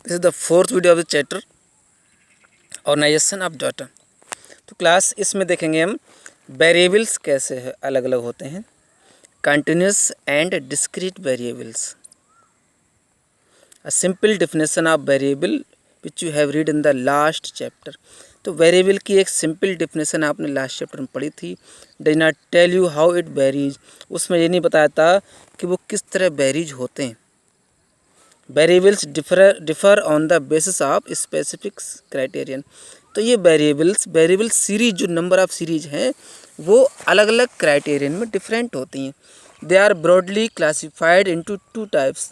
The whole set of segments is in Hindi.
This is the fourth video of the chapter organisation of data. तो क्लास इसमें देखेंगे हम वेरिएबल्स कैसे है अलग अलग होते हैं, continuous and discrete variables, a simple definition of variable which you have read in the last chapter. तो वेरिएबल की एक सिंपल डेफिनेशन आपने लास्ट चैप्टर में पढ़ी थी। Does not tell you how it varies, उसमें ये नहीं बताया था कि वो किस तरह वेरीज होते हैं। Variables differ on the basis of specific criterion. तो ये वेरिएबल सीरीज जो नंबर ऑफ सीरीज हैं वो अलग अलग क्राइटेरियन में डिफरेंट होती हैं। They are broadly classified into two types.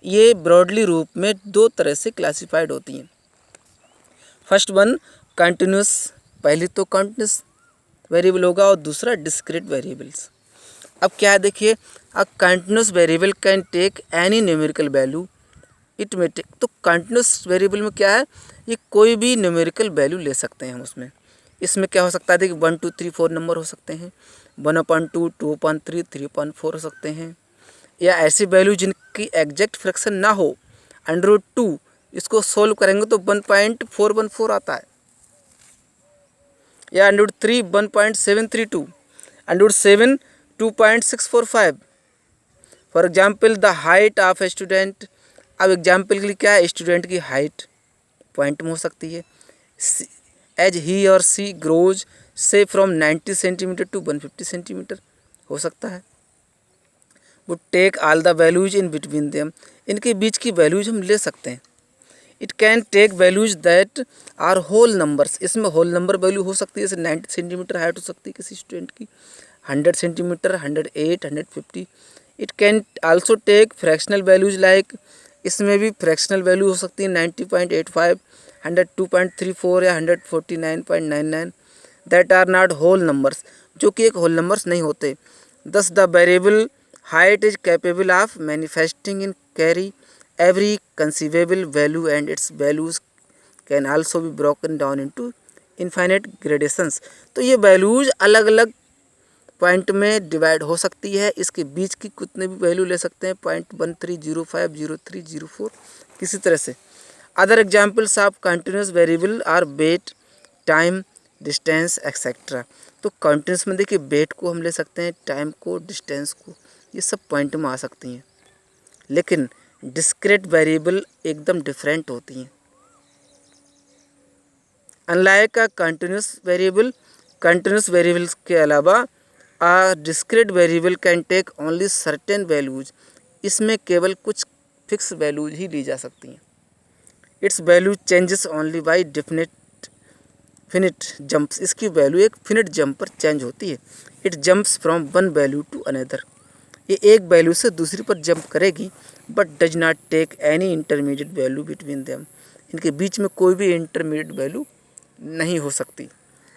ये ब्रॉडली रूप में दो तरह से क्लासिफाइड होती हैं। फर्स्ट वन कंटिन्यूस, पहली तो कंटिन्यूस वेरिएबल होगा और दूसरा डिस्क्रीट वेरिएबल्स। अब क्या है देखिए, a continuous variable can take any numerical value it में टेक। तो कंटिन्यूस वेरिएबल में क्या है, ये कोई भी न्यूमेरिकल वैल्यू ले सकते हैं हम उसमें। इसमें क्या हो सकता है देखिए 1 2 3 4 नंबर हो सकते हैं, 1/2 2/3 3/4 हो सकते हैं, या ऐसी वैल्यू जिनकी एग्जैक्ट फ्रैक्शन ना हो। √2 इसको सोल्व करेंगे तो 1.414 आता है, या √3 1.732, √7 2.645। For example the height of a student. अब एग्जाम्पल के लिए क्या है, स्टूडेंट की हाइट पॉइंट में हो सकती है। As he or she grows say from 90 centimetre to 150 centimetre हो सकता है। वो take all the values in between them, इनके बीच की वैल्यूज हम ले सकते हैं। It can take values that are whole numbers, इसमें होल नंबर वैल्यू हो सकती है, जैसे 90 सेंटीमीटर हाइट हो सकती है किसी स्टूडेंट की, 100 centimetre, 108, 150। It can also take fractional values like, इसमें भी फ्रैक्शनल वैल्यू हो सकती है 90.85, 102.34 या 149.99 that are not whole numbers, जो कि एक होल नंबर्स नहीं होते। Thus the variable height is capable of manifesting in carry every conceivable value and its values can also be broken down into infinite gradations। तो ये वैल्यूज अलग अलग पॉइंट में डिवाइड हो सकती है, इसके बीच की कितने भी वैल्यू ले सकते हैं, 0.1305 03 04 किसी तरह से। Other examples of continuous variable are weight, time, distance etcetera. तो कंटिन्यूस में देखिए वेट को हम ले सकते हैं, टाइम को, डिस्टेंस को, ये सब पॉइंट में आ सकती हैं। लेकिन डिस्क्रीट वेरिएबल एकदम डिफरेंट होती हैं। अनलाइक अ कंटिन्यूस वेरिएबल्स के अलावा a discrete variable can take only certain values, इसमें केवल कुछ फिक्स वैल्यूज ही ली जा सकती हैं। Its value changes only by finite jumps, इसकी वैल्यू एक फिनिट जंप पर चेंज होती है। It jumps from one value to another, ये एक वैल्यू से दूसरी पर जंप करेगी, but does not take any intermediate value between them, इनके बीच में कोई भी इंटरमीडिएट वैल्यू नहीं हो सकती।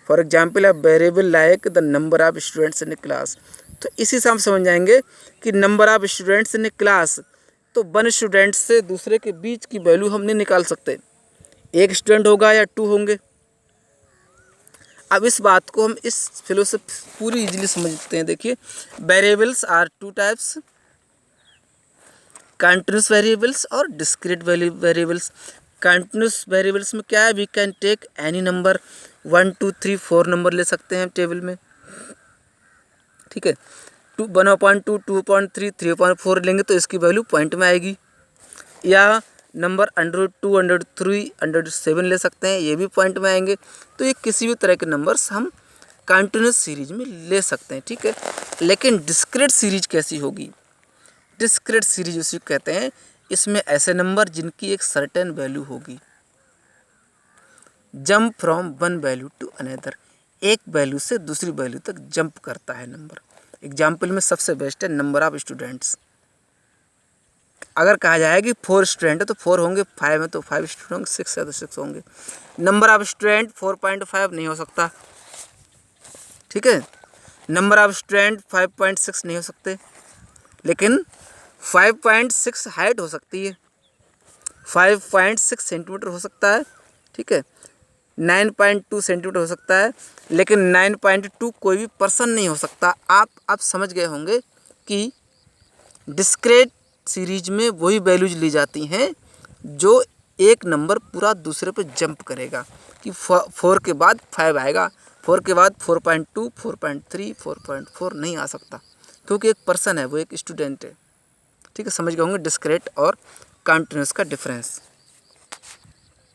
For example a variable like the number of students in class. तो इसी से हम समझ जाएंगे कि number of students in class, तो 1 स्टूडेंट से दूसरे के बीच की वैल्यू हम नहीं निकाल सकते, एक स्टूडेंट होगा या 2 होंगे। अब इस बात को हम इस फिलो से पूरी इजीली समझते हैं। देखिए variables are two types, continuous variables और डिस्क्रीट वेरिएबल्स। कंटिन्यूस वेरिएबल्स में क्या है, we can take any number, 1 2 3 4 number ले सकते हैं टेबल में, ठीक है। 1/2 2/3 3/4 लेंगे तो इसकी वैल्यू पॉइंट में आएगी, या नंबर 102 103 107 ले सकते हैं, ये भी पॉइंट में आएंगे। तो ये किसी भी तरह के नंबर्स हम कंटिन्यूस सीरीज में ले सकते हैं, ठीक है। लेकिन डिस्क्रीट सीरीज कैसी होगी, डिस्क्रीट सीरीज उसी कहते हैं, इसमें ऐसे नंबर जिनकी एक सर्टेन वैल्यू होगी। Jump from one value to another, एक वैल्यू से दूसरी वैल्यू तक जंप करता है नंबर। एग्जाम्पल में सबसे बेस्ट है नंबर ऑफ स्टूडेंट्स। अगर कहा जाए कि 4 स्टूडेंट है तो 4 होंगे, 5 है तो 5 स्टूडेंट होंगे, 6 है तो 6 होंगे। नंबर ऑफ स्टूडेंट 4.5 नहीं हो सकता, ठीक है। नंबर ऑफ स्टूडेंट 5.6 नहीं हो सकते, लेकिन 5.6 हाइट हो सकती है, 5.6 सेंटीमीटर हो सकता है, ठीक है। 9.2 सेंटीमीटर हो सकता है, लेकिन 9.2 कोई भी पर्सन नहीं हो सकता। आप समझ गए होंगे कि डिस्क्रीट सीरीज में वही वैल्यूज ली जाती हैं जो एक नंबर पूरा दूसरे पे जंप करेगा कि 4 के बाद 5 आएगा, 4 के बाद 4.2, 4.3, 4.4 नहीं आ सकता, क्योंकि एक पर्सन है, वो एक स्टूडेंट है। ठीक है, समझ गए होंगे डिस्क्रीट और कंटीन्यूअस का डिफरेंस।